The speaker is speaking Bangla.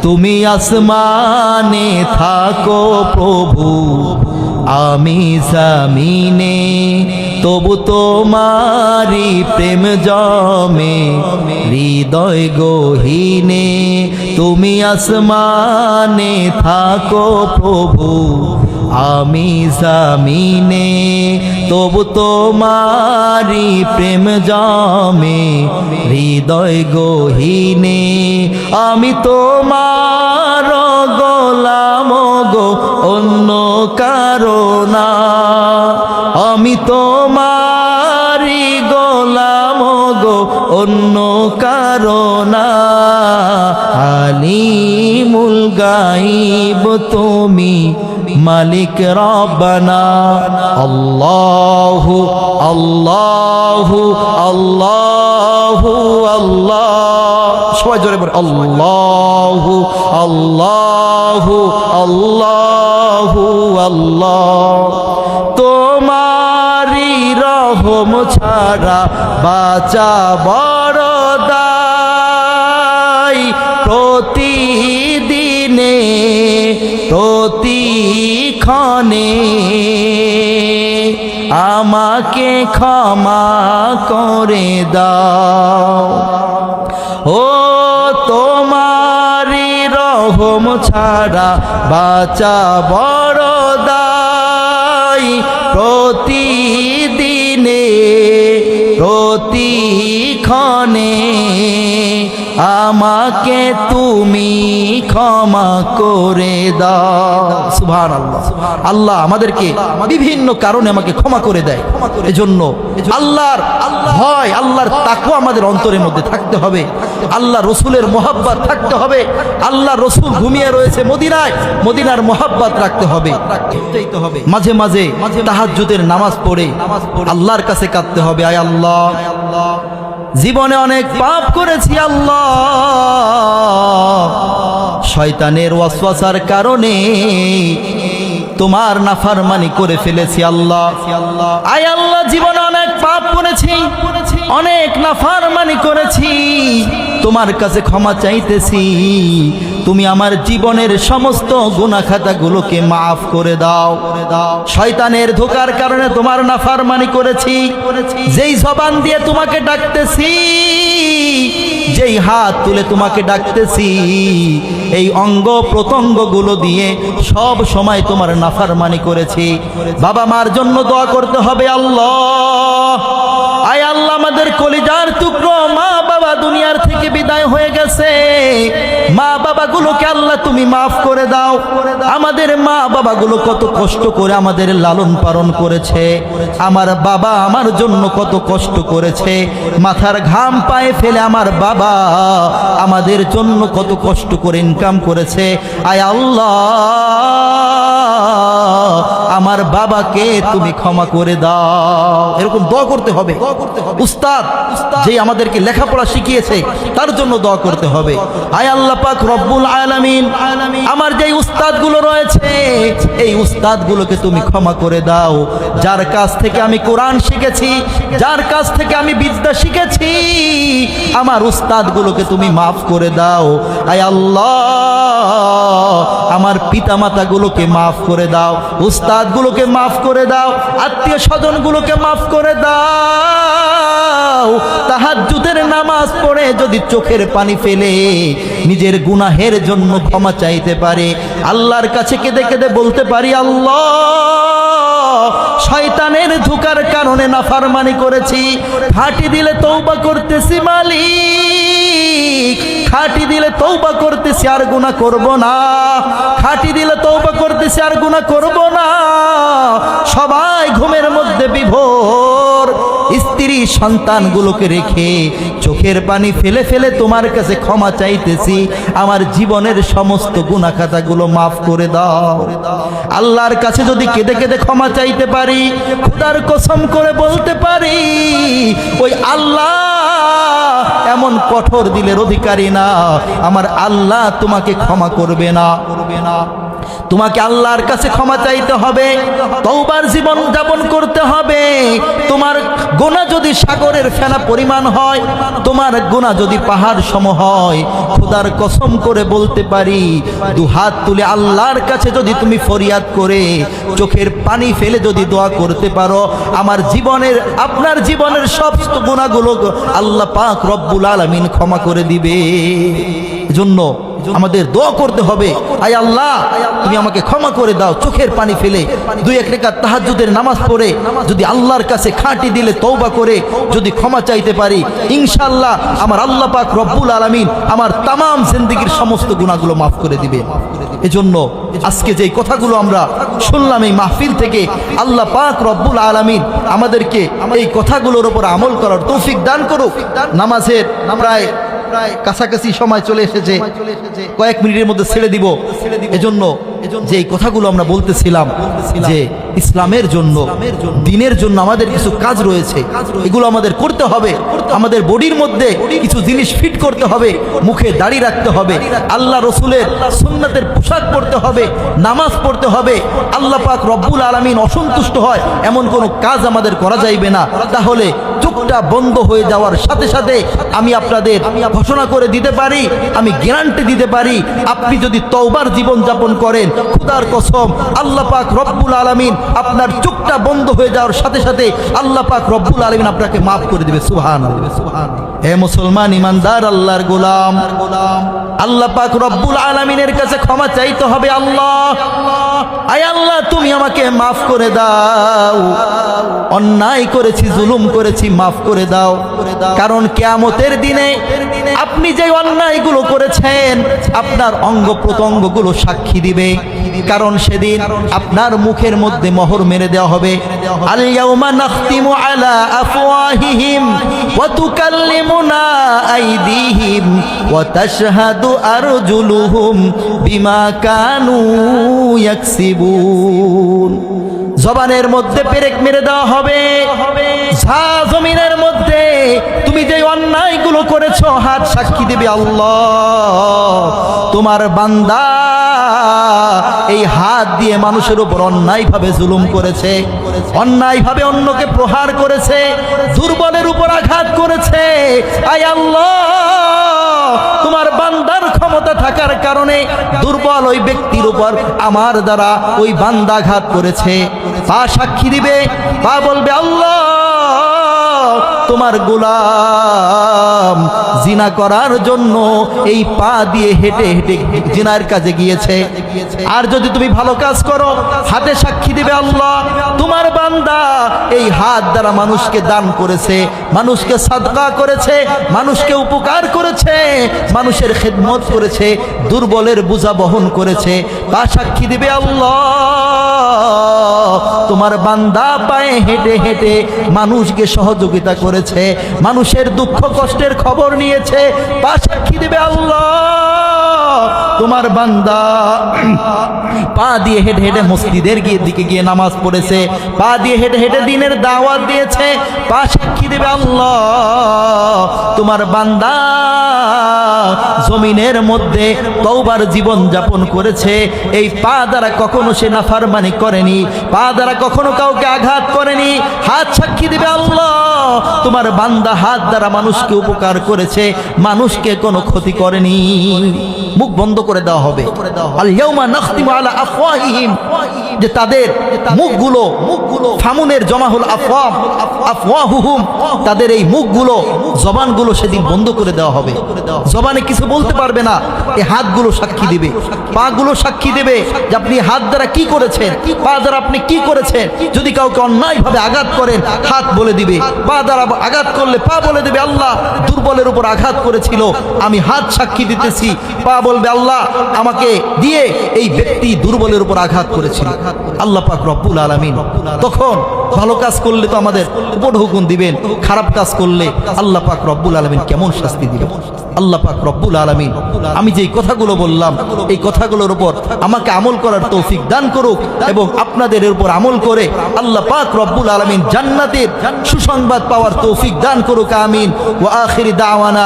তুমি আসমানে থাকো প্রভু, আমি জামিনে, তবু তোমারি প্রেম জমে হৃদয় গহীনে। তুমি আসমানে থাকো প্রভু, আমি জামিনে, তবু তোমারি প্রেম জমে হৃদয় গহীনে। আমি তোমার গোলাম গো, অন্য কারো না। আমি তোমারি গোলাম গো, অন্য কারো না। আলিমুল গায়ব তুমি, মালিক রব্বানা। আল্লাহু আল্লাহু আল্লাহু আল্লাহ, সবাই জোরে বলে আল্লাহু আল্লাহু আল্লাহু আল্লাহ। তোমারি রহম ছাড়া বাঁচা বড় দায়। প্রতিদিনে প্রতিক্ষণে আমাকে ক্ষমা করে দাও। ও তোমারি রহম ছাড়া বাঁচা বড় দায়। প্রতিদিনে প্রতিক্ষণে আমাকে তুমি ক্ষমা করে দাও। সুবহানাল্লাহ। আল্লাহ আমাদেরকে বিভিন্ন কারণে আমাকে ক্ষমা করে দেয়। এজন্য আল্লাহর ভয়, আল্লাহর তাকওয়া আমাদের অন্তরের মধ্যে থাকতে হবে। আল্লাহ রসুলের মোহাব্বত থাকতে হবে। আল্লাহ রসুল ঘুমিয়ে রয়েছে মদিনায়, মদিনার মোহাব্বত রাখতে হবে। মাঝে মাঝে তাহাজ্জুদের নামাজ পড়ে আল্লাহর কাছে কাঁদতে হবে, আয় আল্লাহ, জীবনে অনেক পাপ করেছি আল্লাহ, শয়তানের ওয়াসওয়াসার কারণে তোমার নাফরমানি করে ফেলেছি আল্লাহ। আয় আল্লাহ, জীবনে অনেক পাপ করেছি, অনেক নাফরমানি করেছি, তোমার কাছে ক্ষমা চাইতেছি। তুমি আমার জীবনের সমস্ত গুনাহ খাতাগুলোকে মাফ করে দাও। শয়তানের ধোঁকার কারণে তোমার নাফরমানি করেছি। যেই জবান দিয়ে তোমাকে ডাকতেছি, যেই হাত তুলে তোমাকে ডাকতেছি, এই অঙ্গ প্রত্যঙ্গগুলো দিয়ে সব সময় তোমার নাফরমানি করেছি। বাবা মার জন্য দোয়া করতে হবে আল্লাহ। আয় আল্লাহ, আমাদের কলিজার টুকরো মা বাবা দুনিয়ার থেকে বিদায় হয়ে গেছে। মা বাবাগুলোকে আল্লাহ তুমি মাফ করে দাও। আমাদের মা বাবাগুলো কত কষ্ট করে আমাদের লালন পালন করেছে। আমার বাবা আমার জন্য কত কষ্ট করেছে, মাথার ঘাম পায়ে ফেলে আমার বাবা আমাদের জন্য কত কষ্ট করে ইনকাম করেছে। আয় আল্লাহ, আমার বাবাকে তুমি ক্ষমা করে দাও। এরকম দোয়া করতে হবে। উস্তাদ যে আমাদেরকে লেখাপড়া শিখিয়েছে তার জন্য দোয়া করতে হবে। আয় আল্লাহ পাক রব্বুল আলামিন, আমার যে উস্তাদগুলো রয়েছে এই উস্তাদগুলোকে তুমি ক্ষমা করে দাও। যার কাছ থেকে আমি কোরআন শিখেছি, যার কাছ থেকে আমি বিদ্যা শিখেছি, আমার উস্তাদগুলোকে তুমি মাফ করে দাও। আয় আল্লাহ, আমার পিতামাতাগুলোকে মাফ করে দাও, উস্তাদগুলোকে মাফ করে দাও, আত্মীয় স্বজনগুলোকে মাফ করে দাও। তাহাজ্জুদের নামাজ পড়ে যদি চোখের পানি ফেলে নিজের গুনাহের জন্য ক্ষমা চাইতে পারে, আল্লাহর কাছে কেঁদে কেঁদে বলতে পারি, আল্লাহ, শয়তানের ধোঁকার কারণে নাফরমানি করেছি, খাঁটি দিলে তওবা করতেছি মালিক, খাঁটি দিলে তওবা করতেছি, আর গুনাহ করব না। খাঁটি দিলে তওবা করতেছি, আর গুনাহ করব না। সবাই ঘুমের মধ্যে বিভোর, স্ত্রী সন্তানগুলোকে রেখে চোখের পানি ফেলে ফেলে তোমার কাছে ক্ষমা চাইতেছি। আমার জীবনের সমস্ত গুনাহ খাতাগুলো মাফ করে দাও। আল্লাহর কাছে যদি কেঁদে কেঁদে ক্ষমা চাইতে পারি, খোদার কসম করে বলতে পারি, ওই আল্লাহ এমন কঠোর দিলের অধিকারী না, আমার আল্লাহ তোমাকে ক্ষমা করবে না। তোমাকে আল্লাহর কাছে ক্ষমা চাইতে হবে, তওবার জীবন যাপন করতে হবে। তোমার গুনাহ যদি সাগরের ফেনা পরিমাণ হয়, তোমার গুনাহ যদি পাহাড় সম হয়, খোদার কসম করে বলতে পারি, দুহাত তুলে আল্লাহর কাছে যদি তুমি ফরিয়াদ করে চোখের পানি ফেলে যদি দোয়া করতে পারো, আমার জীবনের আপনার জীবনের সমস্ত গুনাহগুলো আল্লাহ পাক রব্বুল আলামিন ক্ষমা করে দিবে। এজন্য আমাদের দোয়া করতে হবে, আয় আল্লাহ তুমি আমাকে ক্ষমা করে দাও। চোখের পানি ফেলে 2-1 রাকাত তাহাজ্জুদের নামাজ পড়ে যদি আল্লাহর কাছে খাঁটি দিলে তওবা করে যদি ক্ষমা চাইতে পারি, ইনশাআল্লাহ আমার আল্লাহ পাক রব্বুল আলামিন আমার তামাম জিন্দেগীর সমস্ত গুনাহগুলো মাফ করে দিবে। এজন্য আজকে যেই কথাগুলো আমরা শুনলাম এই মাহফিল থেকে, আল্লাহ পাক রব্বুল আলামিন আমাদেরকে এই কথাগুলোর উপর আমল করার তৌফিক দান করুক। নামাজের প্রায় কাছাকাছি সময় চলে এসেছে, কয়েক মিনিটের মধ্যে ছেড়ে দিব। এজন্য যে এই কথাগুলো আমরা বলতেছিলাম যে ইসলামের জন্য, দ্বীনের জন্য আমাদের কিছু কাজ রয়েছে, এগুলো আমাদের করতে হবে। আমাদের বডির মধ্যে কিছু জিনিস ফিট করতে হবে, মুখে দাড়ি রাখতে হবে, আল্লাহ রসুলের সুন্নাতের পোশাক পরতে হবে, নামাজ পড়তে হবে। আল্লাহ পাক রব্বুল আলামিন অসন্তুষ্ট হয় এমন কোনো কাজ আমাদের করা যাইবে না। তাহলে চোখটা বন্ধ হয়ে যাওয়ার সাথে সাথে আমি আপনাদের ঘোষণা করে দিতে পারি, আমি গ্যারান্টি দিতে পারি, আপনি যদি তওবার জীবন যাপন করেন, খোদার কসম আল্লাহ পাক রব্বুল আলামিন আপনার চোখটা বন্ধ হয়ে যাওয়ার সাথে সাথে আল্লাহ পাক রব্বুল আলামিন আপনাকে মাফ করে দিবে। সুবহানাল্লাহ। হে মুসলমান ইমানদার আল্লাহর গোলাম, আল্লাহ পাক রব্বুল আলামিনের কাছে ক্ষমা চাইতে হবে। আল্লাহ, আয় আল্লাহ তুমি আমাকে মাফ করে দাও, অন্যায় করেছি, জুলুম করেছি, মাফ করে দাও। কারণ কিয়ামতের দিনে আপনি যে অন্যায়গুলো করেছেন আপনার অঙ্গ প্রত্যঙ্গগুলো সাক্ষী দিবে। কারণ সেদিন আপনার মুখের মধ্যে মোহর মেরে দেওয়া হবে। আল ইয়াউমা নাখতিমু আলা আফওয়াহিহিম ওয়া তুকাল্লিমুনা আইদিহিম ওয়া তাশহাদু আরজুলুহুম বিমা কানু ইয়াকসিবুন। জবানের মধ্যে পেরেক মেরে দেওয়া হবে, জমিনের মধ্যে তুমি যে অন্যায়গুলো করেছো হাত সাক্ষী দেবে। আল্লাহ তোমার বান্দা এই হাত দিয়ে মানুষের উপর অন্যায়ভাবে জুলুম করেছে, অন্যায়ভাবে অন্যকে প্রহার করেছে, দুর্বলের উপর আঘাত করেছে। আয় আল্লাহ তোমার বান্দার ক্ষমতা থাকার কারণে দুর্বল ওই ব্যক্তির উপর আমার দ্বারা ওই বান্দা আঘাত করেছে। পা সাক্ষী দিবে, পা বলবে আল্লাহ তোমার গোলাম জিনা করার জন্য এই পা দিয়ে হেঁটে হেঁটে জিনার কাজে গিয়েছে। আর যদি তুমি ভালো কাজ করো হাতে সাক্ষী দিবে আল্লাহ তোমার বান্দা এই হাত দ্বারা মানুষকে দান করেছে, মানুষকে সাদকা করেছে, মানুষকে উপকার করেছে, মানুষের খেদমত করেছে, দুর্বলের বোঝা বহন করেছে। পা সাক্ষী দিবে আল্লাহ তোমার বান্দা পায়ে হেঁটে হেঁটে মানুষকে সহযোগিতা করেছে, মানুষের দুঃখ কষ্টের খবর নিয়েছে। পা সাক্ষী দিবে আল্লাহ তোমার বান্দা পা দিয়ে হেঁটে হেঁটে মসজিদের দিকে গিয়ে নামাজ পড়েছে, পা দিয়ে হেঁটে হেঁটে দ্বীনের দাওয়াত দিয়েছে। পা সাক্ষী দিবে আল্লাহ তোমার বান্দা জমিনের মধ্যে তওবার জীবন যাপন করেছে। এই পা দ্বারা কখনো সে নাফরমানি করেনি, পা দ্বারা কখনো কাউকে আঘাত করেনি। হাত সাক্ষী দিবে আল্লাহ তোমার বান্দা হাত দ্বারা মানুষকে উপকার করেছে, মানুষকে কোনো ক্ষতি করেনি। মুখ বন্ধ করে দেওয়া হবে। আল ইয়াউমা নাখতিমু আলা আফওয়াহিহিম, যে তাদের মুখগুলো ফামুনের জমা হল আফওয়াম, আফওয়াহুহুম, তাদের এই মুখগুলো জবানগুলো সেদিন বন্ধ করে দেওয়া হবে। জবানে কিছু বলতে পারবে না। এই হাতগুলো সাক্ষী দিবে, পাগুলো সাক্ষী দেবে যে আপনি হাত দ্বারা কি করেছেন, পা দ্বারা আপনি কি করেছেন। যদি কাউকে অন্যায়ভাবে আঘাত করেন হাত বলে দিবে, পা দ্বারা আঘাত করলে পা বলে দিবে আল্লাহ দুর্বলের উপর আঘাত করেছিল, আমি হাত সাক্ষী দিতেছি। পা বলবে আল্লাহ আমাকে দিয়ে এই ব্যক্তি দুর্বলের উপর আঘাত করেছিল। আল্লাহ পাক রব্বুল আলামিন তখন ভালো কাজ করলে তো আমাদের উপর হুকুম দিবেন, খারাপ কাজ করলে আল্লাহ পাক রব্বুল আলামিন কেমন শাস্তি দিবেন। আল্লাহ পাক রব্বুল আলামিন আমি যেই কথাগুলো বললাম এই কথাগুলোর উপর আমাকে আমল করার তৌফিক দান করুক এবং আপনাদের উপর আমল করে আল্লাহ পাক রব্বুল আলামিন জান্নাতের সুসংবাদ পাওয়ার তৌফিক দান করুক। আমিন। ওয়া আখিরি দাওয়ানা